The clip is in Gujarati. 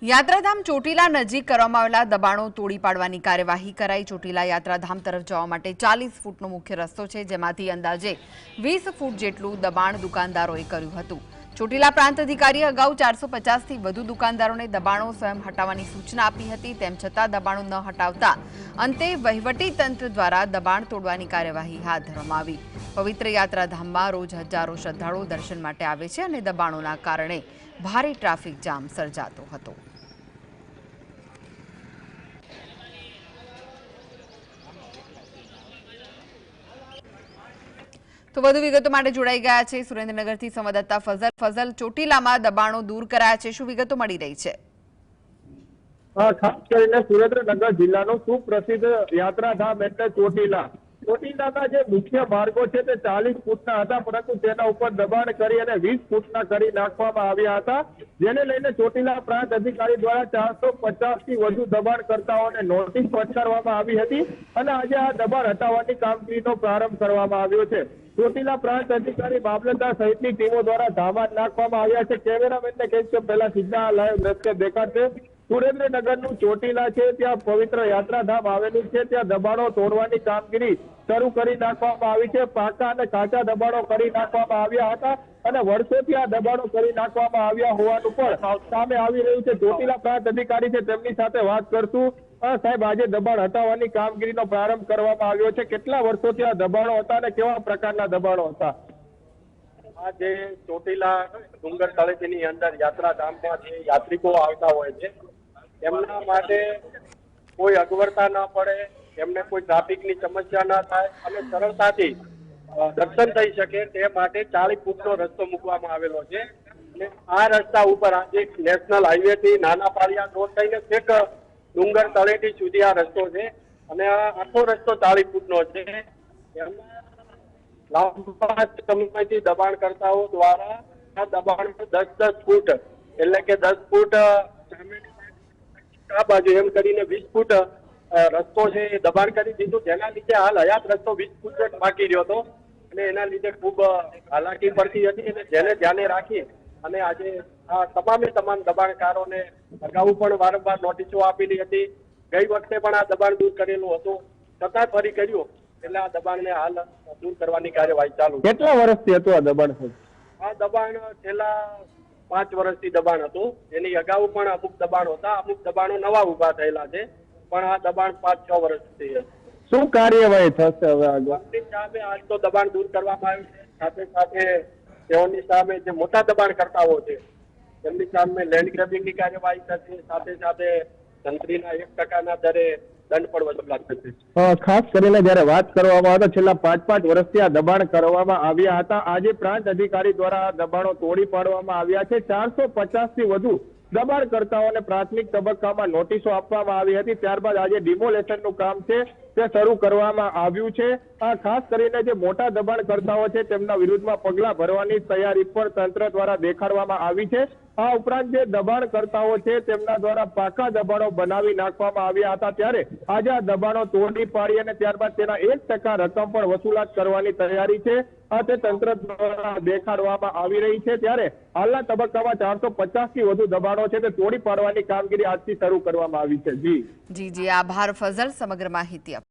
યાત્રાધામ ચોટીલા નજીક કરવામાં આવેલા દબાણો તોડી પાડવાની કાર્યવાહી કરાઈ। ચોટીલા યાત્રાધામ તરફ જવા માટે 40 ફૂટનો મુખ્ય રસ્તો છે, જેમાંથી અંદાજે 20 ફૂટ જેટલું દબાણ દુકાનદારોએ કર્યું હતું। ચોટીલા પ્રાંત અધિકારીએ અગાઉ 450 થી વધુ દુકાનદારોને દબાણો સ્વયં હટાવવાની સૂચના આપી હતી। તેમ છતાં દબાણો ન હટાવતા અંતે વહીવટી તંત્ર દ્વારા દબાણ તોડવાની કાર્યવાહી હાથ ધરવામાં આવી। પવિત્ર યાત્રાધામમાં રોજ હજારો શ્રદ્ધાળુઓ દર્શન માટે આવે છે અને દબાણોના કારણે ભારે ટ્રાફિક જામ સર્જાતો હતો। तो વધુ વિગતો માટે જોડાઈ ગયા છે સુરેન્દ્રનગરથી સંવાદદાતા ફઝલ। ચોટીલામાં દબાણો દૂર કરાયા છે, શું વિગતો મળી રહી છે? ખાસ કરીને સુરેન્દ્રનગર જિલ્લાનું સુપ્રસિદ્ધ યાત્રાધામ એટલે ચોટીલાના જે મુખ્ય માર્ગો છે તે 40 ફૂટના હતા, પરંતુ તેના ઉપર દબાણ કરી અને 20 ફૂટના કરી નાખવામાં આવ્યા હતા, જેને લઈને ચોટીલા પ્રાંત અધિકારી દ્વારા 450 થી વધુ દબાણકર્તાઓને નોટિસ ફટકારવામાં આવી હતી અને આજે આ દબાણ હટાવવાની કામગીરીનો પ્રારંભ કરવામાં આવ્યો છે। ચોટીલા પ્રાંત અધિકારી મામલતદાર સહિતની ટીમો દ્વારા ધામા નાખવામાં આવ્યા છે। કેમેરામેનને કહીશ કે પહેલા સીધા લાઈવ દ્રશ્ય દેખાડશે। સુરેન્દ્રનગરનું ચોટીલા છે, ત્યાં પવિત્ર યાત્રાધામ આવેલું છે, ત્યાં દબાણો તોડવાની કામગીરી શરૂ કરી નાખવામાં આવી છે। પાકા અને કાચા દબાણો કરી નાખવામાં આવ્યા હતા અને વર્ષોથી આ દબાણો કરી નાખવામાં આવ્યા હોવાનું પણ સામે આવી રહ્યું છે। ચોટીલા પ્રાંત અધિકારી છે, તેમની સાથે વાત કરશું। સાહેબ, આજે દબાણ હટાવવાની કામગીરીનો પ્રારંભ કરવામાં આવ્યો છે, કેટલા વર્ષોથી આ દબાણો હતા અને કેવા પ્રકારના દબાણો હતા? આ જે ચોટીલા ડુંગર તળેટીની અંદર યાત્રાધામમાં જે યાત્રિકો આવતા હોય છે એમના માટે કોઈ અગવડતા ન પડે, એમને કોઈ ટ્રાફિકની સમસ્યા ન થાય અને સરળતાથી દર્શન થઈ શકે તે માટે 40 ફૂટનો રસ્તો મૂકવામાં આવેલો છે। અને આ રસ્તા ઉપર આજે નેશનલ હાઈવે થી નાના પાળિયા રોડ થઈને છેક ડુંગર તળેટી સુધી આ રસ્તો છે અને આ આખો રસ્તો 40 ફૂટનો છે। એમાં લાંબા સમયથી દબાણકર્તાઓ દ્વારા આ દબાણ 10 ફૂટ એટલે કે 10 ફૂટ આ બાજુ એમ કરીને 20 ફૂટ રસ્તો છે એ દબાણ કરી દીધું, જેના લીધે હાલ હયાત રસ્તો 20 ફૂટ બાકી રહ્યો હતો અને એના લીધે ખૂબ હાલાકી પડતી હતી અને જેને ધ્યાને રાખી અને આજે આ તમામ દબાણકારોને અગાઉ પણ વારંવાર નોટિસો આપેલી હતી। ગઈ વખતે પણ આ દબાણ દૂર કરેલું હતું, છતાં ફરી કર્યું એટલે આ દબાણને હાલ દૂર કરવાની કાર્યવાહી ચાલુ છે। કેટલા વર્ષથી હતું આ દબાણ? આ દબાણ છેલ્લા 5 વર્ષથી દબાણ હતું, એની અગાઉ પણ અમુક દબાણો હતા, અમુક દબાણો નવા ઉભા થયેલા છે, પણ આ દબાણ 5-6 વર્ષથી। શું કાર્યવાહી થશે હવે આગળ? સામે આજ તો દબાણ દૂર કરવામાં આવ્યું છે, સાથે સાથે તેઓની સામે જે મોટા દબાણકર્તાઓ છે તેમની સામે લેન્ડ ગ્રેબિંગની કાર્યવાહી થશે, સાથે સાથે તંત્રીના 1% દરે દંડ પણ વસૂલાત થશે। ખાસ કરીને જયારે વાત કરવામાં આવે તો છેલ્લા 5 વર્ષથી આ દબાણ કરવામાં આવ્યા હતા, આજે પ્રાંત અધિકારી દ્વારા આ દબાણો તોડી પાડવામાં આવ્યા છે। 450 થી વધુ દબાણકર્તાઓને પ્રાથમિક તબક્કામાં નોટિસો આપવામાં આવી હતી, ત્યારબાદ આજે ડિમોલેશનનું કામ છે તે શરૂ કરવામાં આવ્યું છે। આ ખાસ કરીને જે મોટા દબાણકર્તાઓ છે તેમના વિરુદ્ધમાં પગલાં ભરવાની તૈયારી પણ તંત્ર દ્વારા દેખાડવામાં આવી છે। આ ઉપરાંત જે દબાણકર્તાઓ છે તેમના દ્વારા પાકા દબાણો બનાવી નાખવામાં આવ્યા હતા, ત્યારે આજે આ દબાણો તોડી પાડી અને ત્યારબાદ તેના 1% રકમ પણ વસૂલાત કરવાની તૈયારી છે, આ તે તંત્ર દ્વારા દેખાડવામાં આવી રહી છે। ત્યારે હાલના તબક્કામાં 450 થી વધુ દબાણો છે તે તોડી પાડવાની કામગીરી આજથી શરૂ કરવામાં આવી છે। જી આભાર ફઝલ સમગ્ર માહિતી